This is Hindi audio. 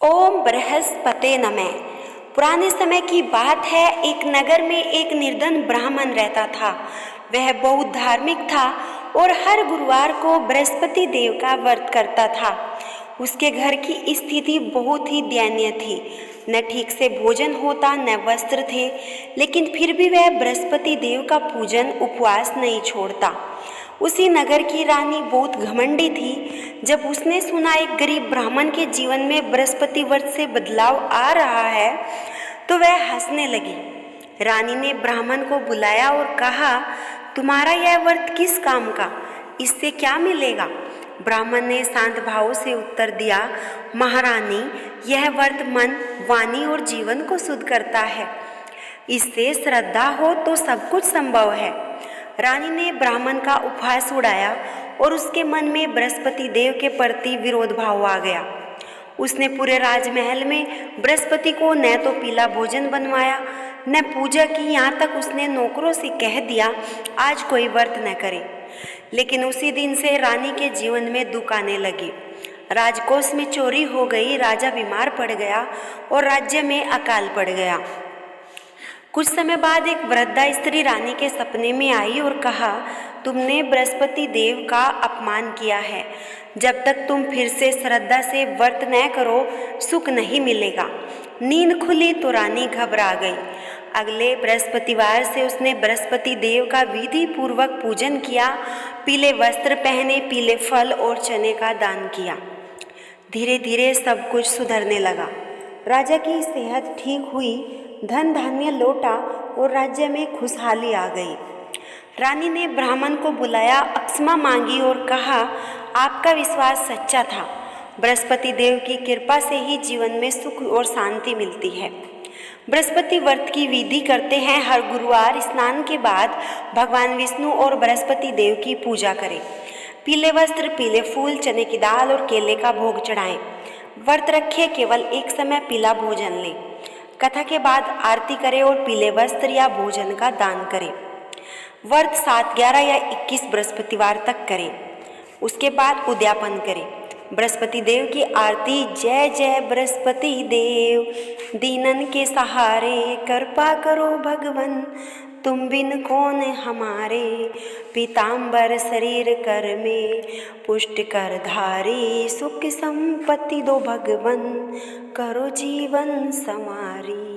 ओम बृहस्पते नमः। पुराने समय की बात है। एक नगर में एक निर्धन ब्राह्मण रहता था। वह बहुत धार्मिक था और हर गुरुवार को बृहस्पति देव का व्रत करता था। उसके घर की स्थिति बहुत ही दयनीय थी। न ठीक से भोजन होता, न वस्त्र थे, लेकिन फिर भी वह बृहस्पति देव का पूजन उपवास नहीं छोड़ता। उसी नगर की रानी बहुत घमंडी थी। जब उसने सुना एक गरीब ब्राह्मण के जीवन में बृहस्पति व्रत से बदलाव आ रहा है, तो वह हंसने लगी। रानी ने ब्राह्मण को बुलाया और कहा, तुम्हारा यह व्रत किस काम का? इससे क्या मिलेगा? ब्राह्मण ने शांत भाव से उत्तर दिया, महारानी, यह व्रत मन, वाणी और जीवन को शुद्ध करता है। इससे श्रद्धा हो तो सब कुछ संभव है। रानी ने ब्राह्मण का उपहास उड़ाया और उसके मन में बृहस्पति देव के प्रति विरोध भाव आ गया। उसने पूरे राजमहल में बृहस्पति को न तो पीला भोजन बनवाया, न पूजा की। यहाँ तक उसने नौकरों से कह दिया, आज कोई व्रत न करे। लेकिन उसी दिन से रानी के जीवन में दुख आने लगी। राजकोष में चोरी हो गई, राजा बीमार पड़ गया और राज्य में अकाल पड़ गया। कुछ समय बाद एक वृद्धा स्त्री रानी के सपने में आई और कहा, तुमने बृहस्पति देव का अपमान किया है। जब तक तुम फिर से श्रद्धा से व्रत न करो, सुख नहीं मिलेगा। नींद खुली तो रानी घबरा गई। अगले बृहस्पतिवार से उसने बृहस्पति देव का विधि पूर्वक पूजन किया, पीले वस्त्र पहने, पीले फल और चने का दान किया। धीरे धीरे सब कुछ सुधरने लगा। राजा की सेहत ठीक हुई, धन धान्य लौटा और राज्य में खुशहाली आ गई। रानी ने ब्राह्मण को बुलाया, अक्षमा मांगी और कहा, आपका विश्वास सच्चा था। बृहस्पति देव की कृपा से ही जीवन में सुख और शांति मिलती है। बृहस्पति व्रत की विधि करते हैं। हर गुरुवार स्नान के बाद भगवान विष्णु और बृहस्पति देव की पूजा करें। पीले वस्त्र, पीले फूल, चने की दाल और केले का भोग चढ़ाएं। व्रत रखें, केवल एक समय पीला भोजन लें। कथा के बाद आरती करें और पीले वस्त्र या भोजन का दान करें। व्रत 7, 11 या 21 बृहस्पतिवार तक करें। उसके बाद उद्यापन करें। बृहस्पति देव की आरती। जय जय बृहस्पति देव, दीनन के सहारे, कृपा करो भगवन, तुम बिन कौन हमारे। पीताम्बर शरीर कर में, पुष्ट कर धारी, सुख संपत्ति दो भगवन, करो जीवन समारी।